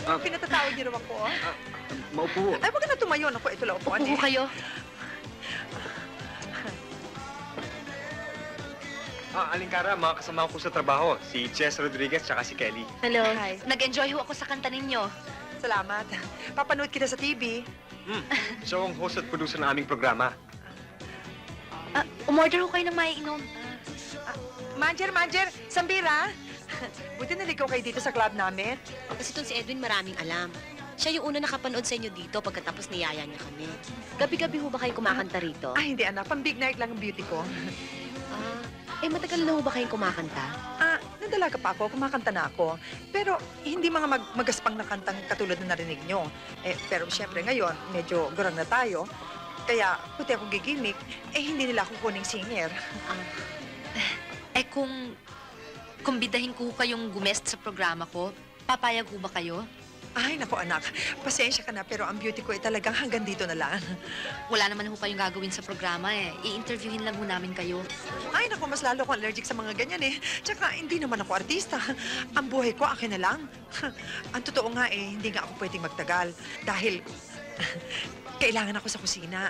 Pinatatawag niyo naman ako. Maupo. Ay, wag ka na tumayo. Naku, ito lang upuan Upo kayo. Aling Cara, mga kasama ko sa trabaho. Si Ches Rodriguez tsaka si Kelly. Hello. Hi. Nag-enjoy ho ako sa kanta ninyo. Salamat. Papanood kita sa TV. Siya ang host at producer ng aming programa. Umorder ho kayo ng maiinom. Manger, Sambira. Buti naligaw kayo dito sa club namin. Kasi itong si Edwin maraming alam. Siya yung una nakapanood sa inyo dito pagkatapos niyaya niya kami. Gabi-gabi ho ba kayo kumakanta rito? Ay, hindi anak. Pang big night lang ang beauty ko. Matagal na ho ba kayong kumakanta? Nadalaga pa ako. Kumakanta na ako. Pero hindi mga magaspang na kantang katulad na narinig nyo. Pero siyempre ngayon, medyo gurang na tayo. Kaya, puti ako gigimik, hindi nila ako kuning singer. Kung bidahin ko ho kayong gumest sa programa ko, papayag ho ba kayo? Ay, naku anak. Pasensya ka na, pero ang beauty ko talagang hanggang dito na lang. Wala naman ho kayong gagawin sa programa I-interviewin lang ho namin kayo. Ay, naku, mas lalo akong allergic sa mga ganyan Tsaka, hindi naman ako artista. Ang buhay ko, akin na lang. Ang totoo nga hindi nga ako pwedeng magtagal. Dahil, kailangan ako sa kusina.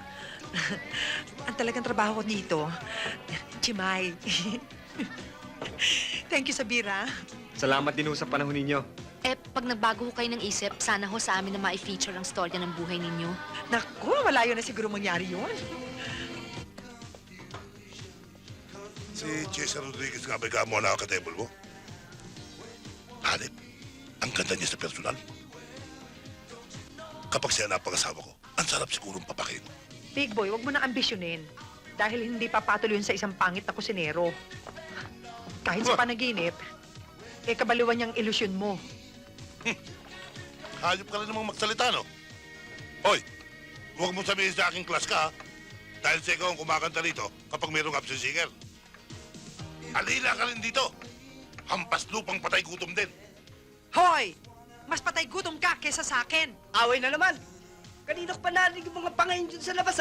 Ang talagang trabaho ko dito, Chimay. Thank you, Sabira. Salamat din ho sa panahon ninyo. Pag nagbago ho kayo ng isip, sana ho sa amin na ma-feature ang storya ng buhay ninyo. Naku, malayo na siguro mangyari yun. Si Cesar Rodriguez nga ba yung mo na ka-table mo? Hanip, ang ganda niya sa personal. Kapag siya napag-asawa ko, ang sarap sigurong papakin. Big boy, wag mo na ambisyonin. Dahil hindi papatuloy yun sa isang pangit na kusinero. Kahit sa panaginip, kabaliwan niyang ilusyon mo. Hayop ka rin namang magsalita, no? Hoy, huwag mo sabihin sa aking class ka, ha? Dahil sa ikaw ang kumakanta rito kapag mayroong absent singer. Alila ka rin dito. Hampas lupang patay gutom din. Hoy! Mas patay gutom ka kesa sa akin. Away na naman. Kanina ko pa narinig yung mga pangayon dyan sa labas,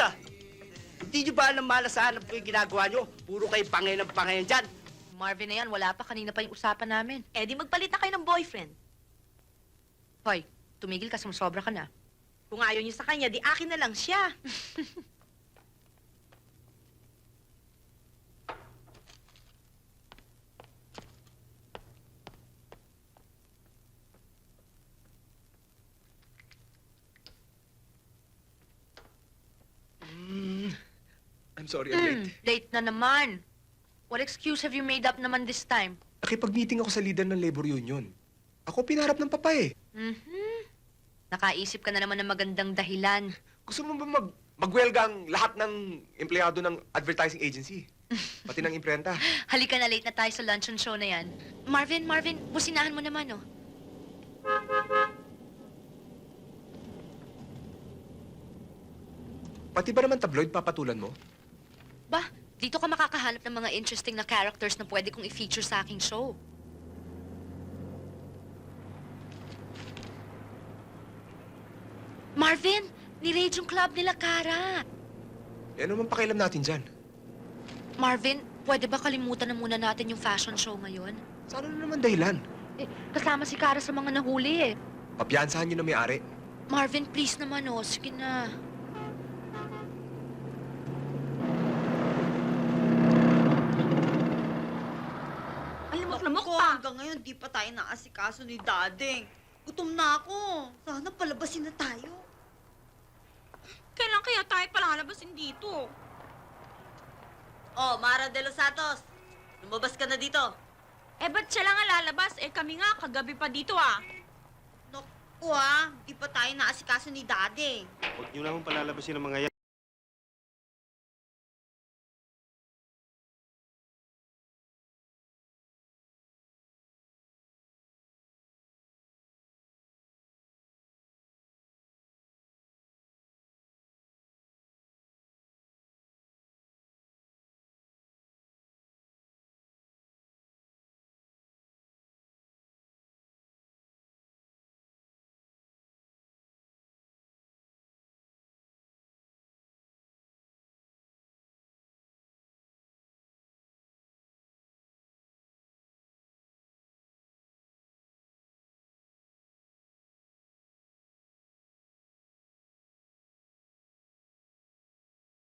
Hindi nyo ba alam malasahan po yung ginagawa nyo? Puro kayo pangayon ng pangayon dyan. Marvin na yan, wala pa. Kanina pa yung usapan namin. Di magpalit na kayo ng boyfriend. Hoy, tumigil ka, sumusobra ka na. Kung ayaw niyo sa kanya, di akin na lang siya. I'm sorry, I'm late. Late na naman. What excuse have you made up naman this time? Nakipag-meeting ako sa leader ng labor union. Ako pinarap ng papa Nakaisip ka na naman ng magandang dahilan. Gusto mo ba magwelga ang lahat ng empleyado ng advertising agency? Pati ng imprenta. Halika na, late na tayo sa luncheon show na yan. Marvin, businahan mo naman, Pati ba naman tabloid papatulan mo? Bah, dito ka makakahanap ng mga interesting na characters na pwede kong i-feature sa aking show. Marvin, ni-raid yung club nila, Cara. Ano man pakialam natin dyan? Marvin, pwede ba kalimutan na muna natin yung fashion show ngayon? Sana na naman dahilan? Kasama si Cara sa mga nahuli Papiyansahan niyo na may-ari. Marvin, please naman sige na. Lamok pa. Hanggang ngayon, di pa tayo naasikaso ni Dadeng. Gutom na ako. Sana palabasin na tayo. Kailan kaya tayo palalabasin dito? Oh, Mara de los Santos. Lumabas ka na dito. Ba't siya lang ang lalabas? Kami nga, kagabi pa dito Naku di pa tayo naasikaso ni Dadeng. Huwag niyo naman palalabasin ang mga yan.